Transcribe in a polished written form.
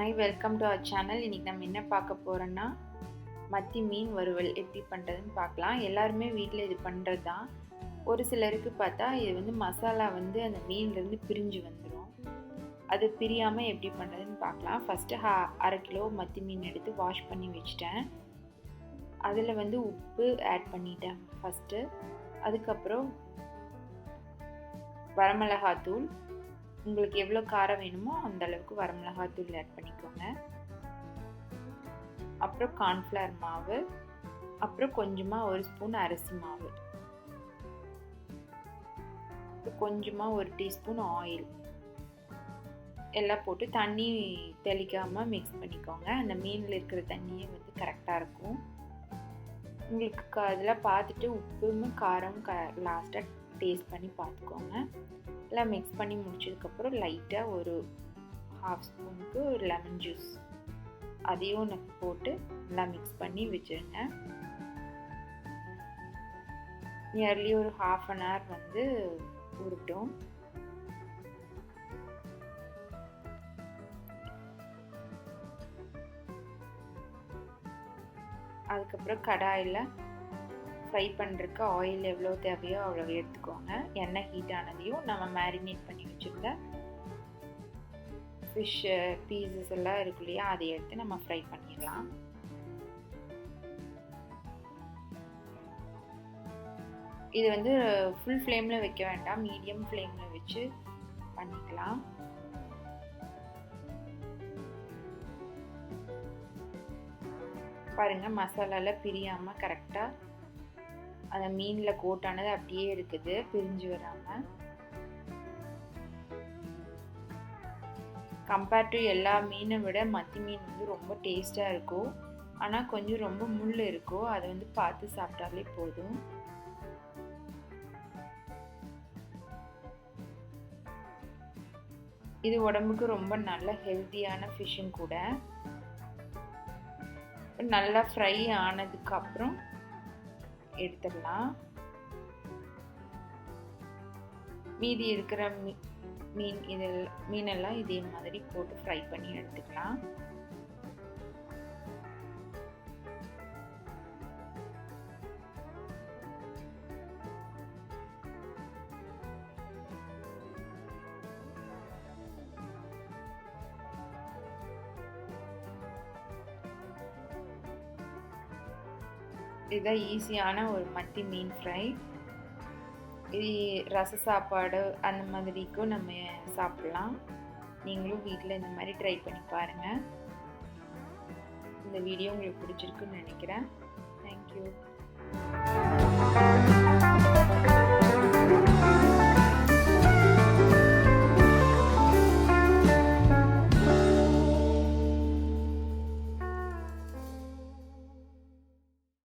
Hi, welcome to our channel. இன்றைக்கி நம்ம என்ன பார்க்க போகிறோன்னா மத்தி மீன் வறுவல் எப்படி பண்ணுறதுன்னு பார்க்கலாம். எல்லாருமே வீட்டில் இது பண்ணுறது தான். ஒரு சிலருக்கு பார்த்தா இது மசாலா அந்த மீன்லேருந்து பிரிஞ்சு வந்துடும். அது பிரியாமல் எப்படி பண்ணுறதுன்னு பார்க்கலாம். ஃபஸ்ட்டு அரை கிலோ மத்தி மீன் எடுத்து வாஷ் பண்ணி வச்சுட்டேன். அதில் உப்பு ஆட் பண்ணிட்டேன் ஃபஸ்ட்டு. அதுக்கப்புறம் வரமிளகாத்தூள், உங்களுக்கு எவ்வளோ காரம் வேணுமோ அந்த அளவுக்கு வரமிளகாத்தூள் ஆட் பண்ணிக்கோங்க. அப்புறம் கார்ன்ஃப்ளவர் மாவு, அப்புறம் கொஞ்சமாக ஒரு ஸ்பூன் அரிசி மாவு, கொஞ்சமாக ஒரு டீஸ்பூன் ஆயில் எல்லாம் போட்டு தண்ணி தெளிக்காமல் மிக்ஸ் பண்ணிக்கோங்க. அந்த மீனில் இருக்கிற தண்ணியே கரெக்டாக இருக்கும். உங்களுக்கு அதில் பார்த்துட்டு உப்பும் காரம் லாஸ்ட்டாக டேஸ்ட் பண்ணி பார்த்துக்கோங்க. எல்லாம் மிக்ஸ் பண்ணி முடிச்சதுக்கப்புறம் லைட்டாக ஒரு ஹாஃப் ஸ்பூனுக்கு ஒரு லெமன் ஜூஸ் அதையும் போட்டு எல்லாம் மிக்ஸ் பண்ணி வச்சுருங்க. நியர்லி ஒரு ½ அன் ஹவர் உருட்டும். அதுக்கப்புறம் கடாயில் ஃப்ரை பண்ணுறதுக்கு ஆயில் எவ்வளோ தேவையோ அவ்வளோ எடுத்துக்கோங்க. எண்ணெய் ஹீட் ஆனதையும் நம்ம மேரினேட் பண்ணி வச்சுருந்த ஃபிஷ் பீசஸ் எல்லாம் இருக்கு இல்லையா, அதை எடுத்து நம்ம ஃப்ரை பண்ணிடலாம். இது ஃபுல் ஃப்ளேமில் வைக்க வேண்டாம், மீடியம் ஃப்ளேமில் வச்சு பண்ணிக்கலாம். பாருங்கள், மசாலாவில் பிரியாமல் கரெக்டாக அந்த மீனில் கோட்டானது அப்படியே இருக்குது, பிரிஞ்சு வராமல். கம்பேர்ட் டு எல்லா மீனை விட மத்தி மீன் ரொம்ப டேஸ்ட்டாக இருக்கும். ஆனால் கொஞ்சம் ரொம்ப முள் இருக்கும், அதை பார்த்து சாப்பிட்டாலே போதும். இது உடம்புக்கு ரொம்ப நல்ல ஹெல்த்தியான ஃபிஷ்ஷும் கூட. நல்லா ஃப்ரை ஆனதுக்கப்புறம் எடுத்துடலாம். மீதி இருக்கிற மீனெல்லாம் இதே மாதிரி போட்டு ஃப்ரை பண்ணி எடுத்துக்கலாம். இதுதான் ஈஸியான ஒரு மத்தி மீன் ஃப்ரை. இது ரச சாப்பாடு அந்த மாதிரிக்கும் நம்ம சாப்பிடலாம். நீங்களும் வீட்டில் இந்த மாதிரி ட்ரை பண்ணி பாருங்கள். இந்த வீடியோ உங்களுக்கு பிடிச்சிருக்குன்னு நினைக்கிறேன். தேங்க்யூ.